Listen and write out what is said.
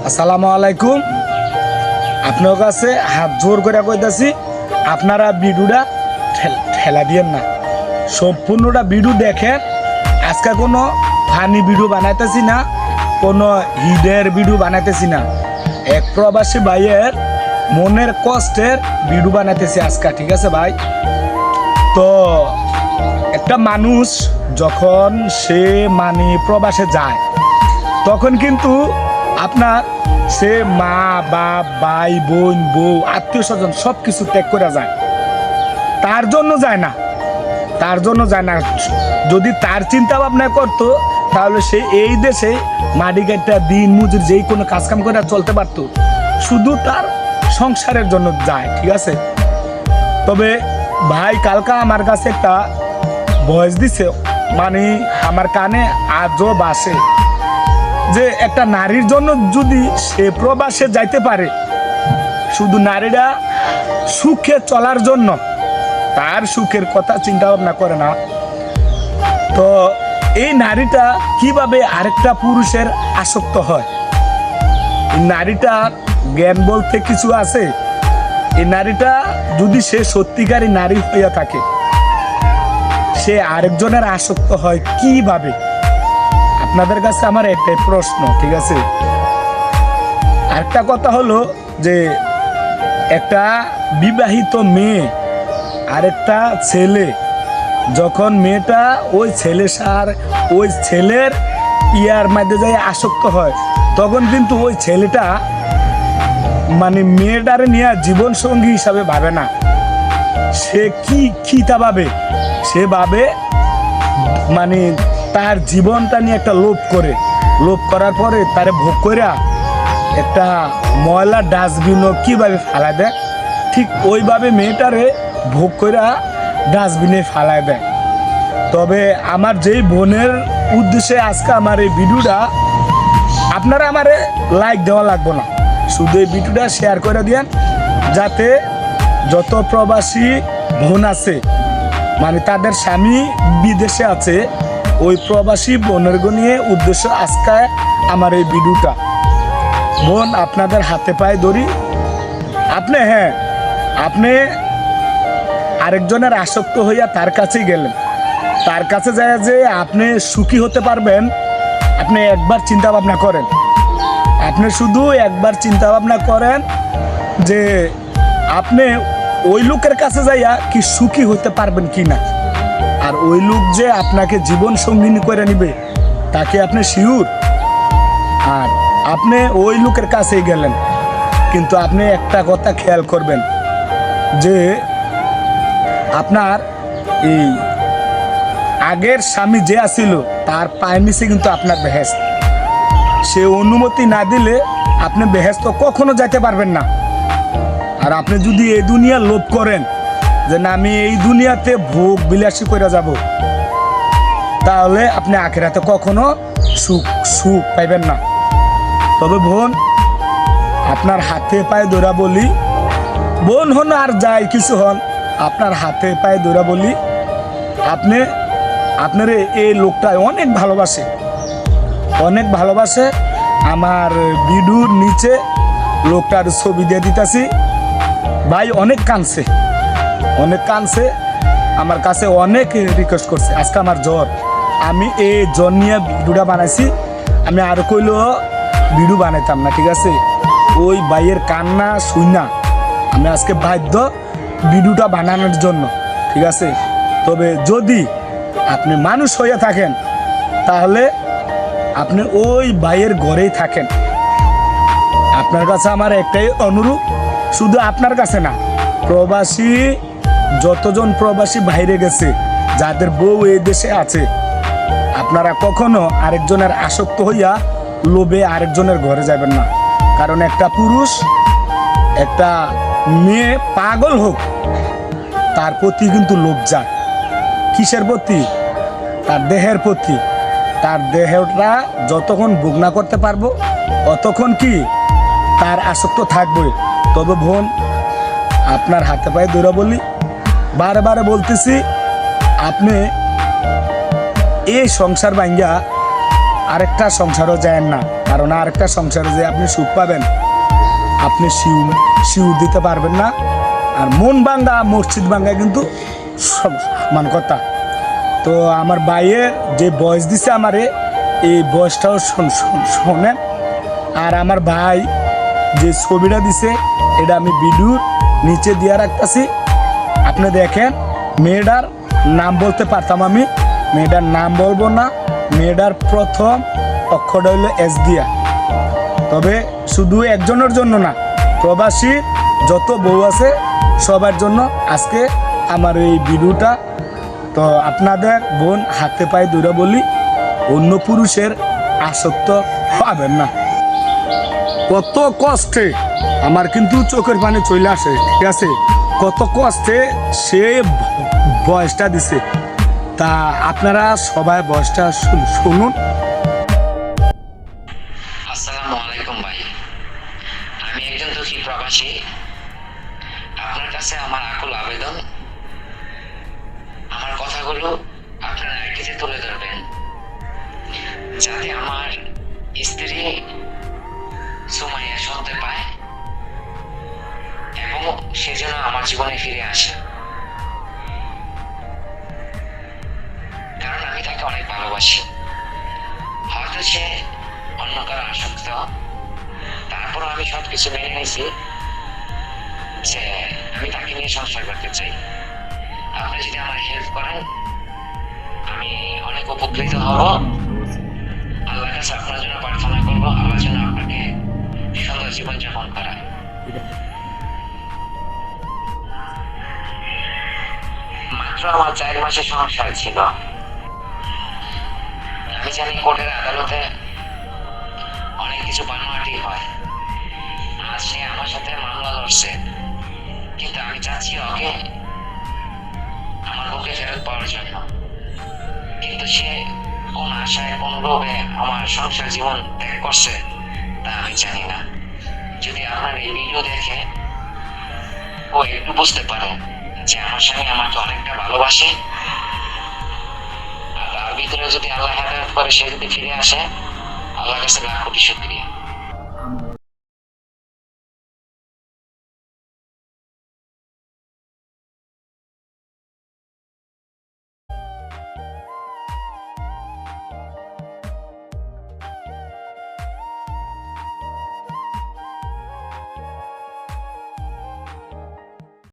আসসালামু আলাইকুম। আপনার কাছে হাত জোর করে কইতাছি, আপনারা ভিডিওটা ঠেলা দিয়েন না, সম্পূর্ণটা ভিডিও দেখেন। আজকে কোনো ফানি ভিডিও বানাইতেছি না, কোনো হিডের ভিডিও বানাইতেছি না, এক প্রবাসী ভাইয়ের মনের কষ্টের ভিডিও বানাইতেছি আজকে, ঠিক আছে ভাই? তো একটা মানুষ যখন সে প্রবাসে যায়, তখন কিন্তু আপনার সে মা বাপ ভাই বোন বউ আত্মীয় স্বজন সব কিছু ত্যাগ করে যায়, তার জন্য যায় না। যদি তার চিন্তা ভাবনা করতো, তাহলে সে এই দেশে মাটি কাটা দিন মজুর যেই কোনো কাজকাম করে চলতে পারতো, শুধু তার সংসারের জন্য যায়, ঠিক আছে? তবে ভাই কালকা আমার কাছে একটা ভয়েস দিছে, আমার কানে আজও বাসে, যে একটা নারীর জন্য যদি সে প্রবাসে যাইতে পারে, শুধু নারীরা সুখে চলার জন্য, তার সুখের কথা চিন্তা ভাবনা করে না, তো এই নারীটা কিভাবে আরেকটা পুরুষের আসক্ত হয়? এই নারীটা জ্ঞান বলতে কিছু আছে? এই নারীটা যদি সে সত্যিকারী নারী হইয়া থাকে, সে আরেকজনের আসক্ত হয় কিভাবে? আপনাদের কাছে আমার একটাই প্রশ্ন, ঠিক আছে? আরেকটা কথা হলো যে একটা বিবাহিত মেয়ে আরেকটা ছেলে, যখন মেয়েটা ওই ছেলের ইয়ার মধ্যে যাই আসক্ত হয়, তখন কিন্তু ওই ছেলেটা মেয়েটারে নিয়ে জীবন সঙ্গী হিসাবে ভাবে না। সে কি তা ভাবে? সে ভাবে তার জীবনটা নিয়ে একটা লোভ করার পরে তারে ভোগ কইরা একটা ময়লা ডাস্টবিনও কিভাবে ফালাই দেয়, ঠিক ওইভাবে মেয়েটারে ভোগ কইরা ডাস্টবিনে ফালাই দেয়। তবে আমার যেই বোনের উদ্দেশ্যে আজকে আমার এই ভিডিওটা, আপনারা আমারে লাইক দেওয়া লাগবে না, শুধু এই ভিডিওটা শেয়ার করে দিয়েন, যাতে যত প্রবাসী বোন আছে, তাদের স্বামী বিদেশে আছে, ওই প্রবাসী বোনের নিয়ে উদ্দেশ্য আজকে আমার এই ভিডিওটা। বোন, আপনাদের হাতে পায়ে ধরি, আপনি আরেকজনের আসক্ত হইয়া তার কাছেই গেলেন, তার কাছে যায় যে আপনি সুখী হতে পারবেন, আপনি একবার চিন্তা ভাবনা করেন। আপনি শুধু একবার চিন্তা ভাবনা করেন যে আপনি ওই লোকের কাছে যাইয়া কি সুখী হতে পারবেন কি না, আর ওই লোক যে আপনাকে জীবন সঙ্গিনী করে নিবে, তাকে আপনি শিওর? আর আপনি ওই লোকের কাছেই গেলেন, কিন্তু আপনি একটা কথা খেয়াল করবেন যে আপনার এই আগের স্বামী যে আছিল, তার পায়ের নিচে কিন্তু আপনার বেহেশত। সে অনুমতি না দিলে আপনি বেহেশত কখনো যেতে পারবেন না। আর আপনি যদি এই দুনিয়া লোভ করেন যে না, আমি এই দুনিয়াতে ভোগ বিলাসী করে যাব, তাহলে আপনি আখিরাতে কখনো সুখ পাইবেন না। তবে বোন, আপনার হাতে পায়ে ধরা বলি, বোন হন আর যাই কিছু হন, আপনার হাতে পায়ে ধরা বলি, আপনার এই লোকটা অনেক ভালোবাসে। আমার ভিডিওর নিচে লোকটার ছবি দিয়ে দিতেছি। ভাই অনেক কাঁদছে, আমার কাছে অনেক রিকোয়েস্ট করছে। আজকে আমার জ্বর, আমি এই জ্বর নিয়ে ভিডিওটা বানাইছি। আমি আর কইলেও ভিডিও বানাইতাম না, ঠিক আছে? ওই ভাইয়ের কান্না শুইনা আমি আজকে বাধ্য ভিডিওটা বানানোর জন্য, ঠিক আছে? তবে যদি আপনি মানুষ হয়ে থাকেন, তাহলে আপনি ওই ভাইয়ের ঘরেই থাকেন। আপনার কাছে আমার একটাই অনুরোধ, শুধু আপনার কাছে না, যতজন প্রবাসী বাইরে গেছে, যাদের বউ এই দেশে আছে, আপনারা কখনো আরেকজনের আসক্ত হইয়া লোভে আরেকজনের ঘরে যাবেন না। কারণ একটা পুরুষ, একটা মেয়ে পাগল হোক, তার প্রতি কিন্তু লোভ যায়। কিসের প্রতি? তার দেহের প্রতি। তার দেহটা যতক্ষণ ভোগ না করতে পারবো, অতক্ষণ কি তার আসক্ত থাকবে। তবে বোন, আপনার হাতে পায়ে ধরে বলি, বারে বলতেছি, আপনি এই সংসার ভাঙ্গা আরেকটা সংসারও যায় না, কারণ আরেকটা সংসারে যে আপনি সুখ পাবেন আপনি শিউ দিতে পারবেন না। আর মন ভাঙ্গা মসজিদ ভাঙ্গা কিন্তু সমান কথা। তো আমার ভাইয়ের যে বয়স দিছে আমারে, এই বয়সটাও শোনেন। আর আমার ভাই যে ছবিটা দিছে এটা আমি ভিডিওর নিচে দিয়ে রাখতেছি, আপনি দেখেন। মেয়েটার নাম বলতে পারতাম আমি, মেয়েটার নাম বলবো না। মেয়েটার প্রথম অক্ষরটা হইলো এস দিয়া। তবে শুধু একজনের জন্য না, প্রবাসী যত বউ আছে সবার জন্য আজকে আমার এই ভিডিওটা। তো আপনাদের বোন হাতে পায়ে দূরে বলি, অন্য পুরুষের আসক্ত হবেন না। কত কষ্টে আমার কিন্তু চোখের পানি চলে আসে, ঠিক আছে? কত কষ্টে সে বয়সটা দিছে, তা আপনারা সবাই বয়সটা শুনুন। আসসালামু আলাইকুম ভাই, আমি একজন দুঃখী প্রবাসী। আপনার কাছে আমার আকুল আবেদন, আমার কথাগুলো আপনারা একটিতে তুলে ধরবেন, যাতে আমার স্ত্রী সুমাইয়া শুনতে পায় এবং সে যেন আমার জীবনে ফিরে আসে। কারণ আমি তাকে অনেক ভালোবাসি। হয়তো সে অন্য কারো আসক্ত, তারপরও আমি সবকিছু মেনে নিয়েছি যে আমি তাকে নিয়ে সংসার করতে চাই। আপনি যদি আমার হেল্প করেন আমি অনেক উপকৃত হব। আল্লাহর কাছে আপনার জন্য প্রার্থনা করবো, আল্লাহ যেন আপনাকে সুন্দর জীবনযাপন করায়। মাত্র আমার 4 মাসের সংসার ছিল। আমি জানি কোর্টের আদালতে অনেক কিছু বানোয়াটি হয়। আজ সে আমার সাথে মামলা লড়ছে, কিন্তু আমি চাচ্ছি ওকে আমার বুকে ফেরত পাওয়ার জন্য। কিন্তু সে কোন আশায় কোন লোভে আমার সংসার জীবন ত্যাগ করছে তা আমি জানি না। যদি আপনার এই ভিডিও দেখে ও একটু বুঝতে পারে যে আমার স্বামী আমাকে অনেকটা ভালোবাসে, আর তার ভিতরে যদি আল্লাহ হেদায়েত করে সে যদি ফিরে আসে, আল্লাহর কাছে লাখ কোটি শুকরিয়া।